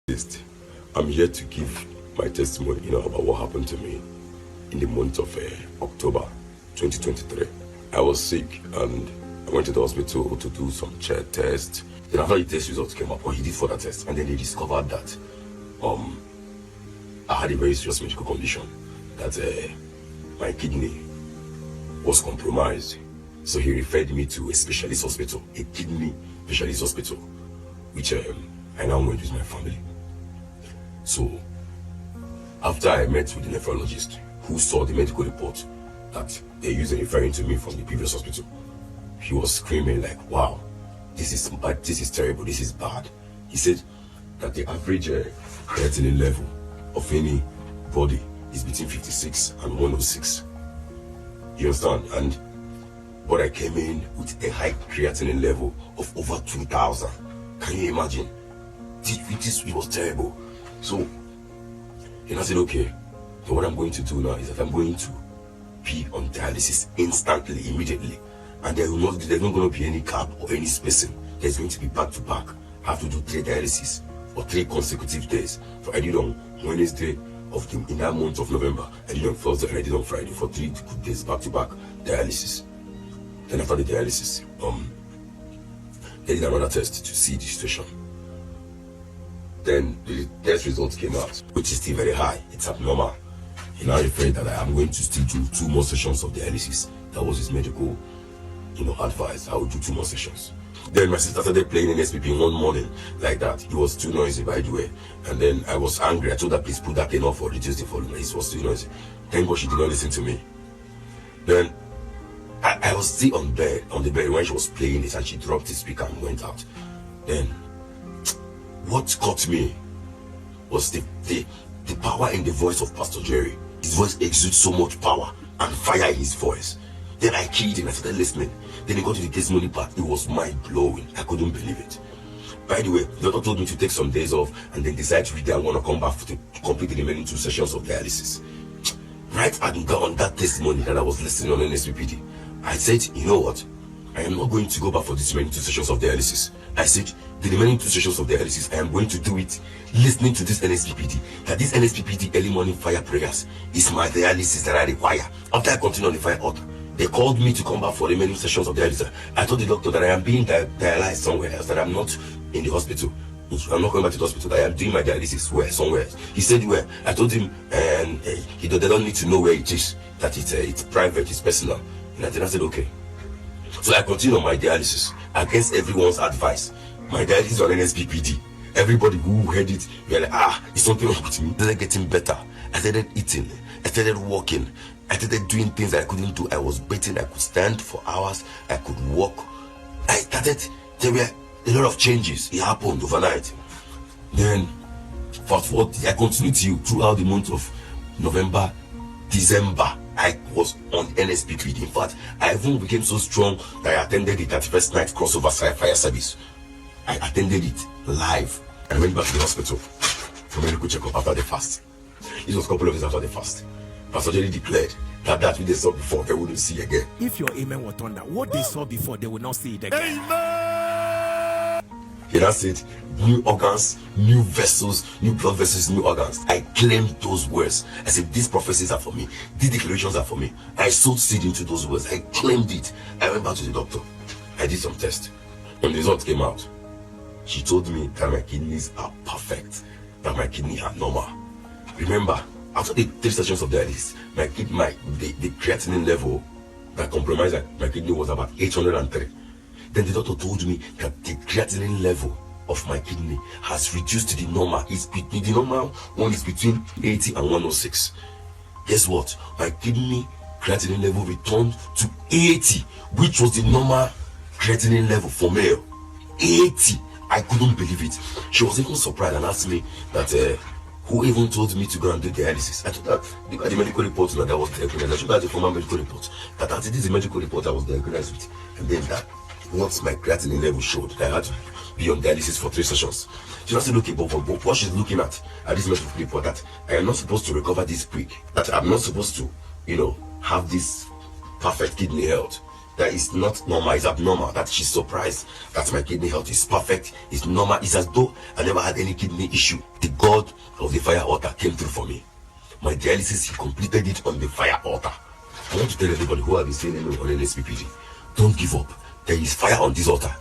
I'm here to give my testimony, about what happened to me in the month of October 2023. I was sick and I went to the hospital to do some tests. Then after the test results came up, or he did further tests, and then they discovered that I had a very serious medical condition, that my kidney was compromised. So he referred me to a specialist hospital, a kidney specialist hospital, which I now went with my family. So after I met with the nephrologist who saw the medical report that they used in referring to me from the previous hospital, he was screaming like, wow, this is bad, this is terrible, this is bad. He said that the average creatinine level of any body is between 56 and 106. You understand? But I came in with a high creatinine level of over 2,000. Can you imagine? It was terrible. So, and I said, okay, so what I'm going to do now is that I'm going to be on dialysis instantly, immediately. And there's not going to be any gap or any spacing. There's going to be back to back. I have to do 3 dialysis for 3 consecutive days. So I did on Wednesday in that month of November. I did on Thursday and I did on Friday for 3 good days back to back dialysis. Then after the dialysis, they did another test to see the situation. Then the test results came out, which is still very high. It's abnormal. He now referred that I am going to still do 2 more sessions of dialysis. That was his medical, advice. I would do 2 more sessions. Then my sister started playing NSPP one morning like that. It was too noisy, by the way. And then I was angry. I told her, please put that thing off or reduce the volume. It was too noisy. Thank God she did not listen to me. Then I was still on the bed when she was playing it, and she dropped the speaker and went out. Then what caught me was the power in the voice of Pastor Jerry. His voice exudes so much power and fire in his voice. Then I keyed in, I started listening. Then he got to the testimony part. It was mind-blowing. I couldn't believe it. By the way, the doctor told me to take some days off and then decide to I want to come back to complete the remaining 2 sessions of dialysis. Right on that testimony that I was listening on NSPPD, I said, you know what? I am not going to go back for the remaining 2 sessions of dialysis. I said, the remaining 2 sessions of dialysis, I am going to do it listening to this NSPPD. That this NSPPD early morning fire prayers is my dialysis that I require. After I continue on the fire altar, they called me to come back for the remaining sessions of dialysis. I told the doctor that I am being dialyzed somewhere else, that I'm not in the hospital. I'm not going back to the hospital, that I am doing my dialysis somewhere else. He said where? I told him, and they don't need to know where it is, that it's private, it's personal. And then I said, okay. So I continued on my dialysis against everyone's advice. My dialysis on NSPPD. Everybody who heard it, we were like, it's something wrong with me. I started getting better. I started eating. I started walking. I started doing things I couldn't do. I was breathing. I could stand for hours. I could walk. There were a lot of changes. It happened overnight. Then, fast forward, I continued throughout the month of November, December. I was on NSPPD. In fact, I even became so strong that I attended the 31st night crossover fire service. I attended it live and went back to the hospital for medical checkup after the fast. It was a couple of days after the fast. Pastor Jerry declared that which they saw before, they wouldn't see again. If your amen was thunder, what they saw before, they will not see it again. Amen. He now said, new organs, new vessels, new blood vessels, new organs. I claimed those words. I said, these prophecies are for me. These declarations are for me. I sowed seed into those words. I claimed it. I went back to the doctor. I did some tests. When the results came out, she told me that my kidneys are perfect, that my kidneys are normal. Remember, after the 3 sessions of dialysis, the creatinine level that compromised my kidney was about 803. Then the doctor told me that the creatinine level of my kidney has reduced to the normal. The normal one is between 80 and 106. Guess what? My kidney creatinine level returned to 80, which was the normal creatinine level for male. 80. I couldn't believe it. She was even surprised and asked me that who even told me to go and do dialysis. I told her the medical report that I was diagnosed. I showed her the former medical report. That this is the medical report I was diagnosed with. And then that once my creatinine level showed that I had to be on dialysis for 3 sessions. She said, okay, but what she's looking at this medical report, that I am not supposed to recover this quick. That I'm not supposed to, have this perfect kidney health. that is not normal, it's abnormal, that she's surprised that my kidney health is perfect, it's normal. It's as though I never had any kidney issue. The God of the fire altar came through for me. My dialysis, he completed it on the fire altar. I want to tell everybody who have been saying on NSPPD, don't give up. There is fire on this altar.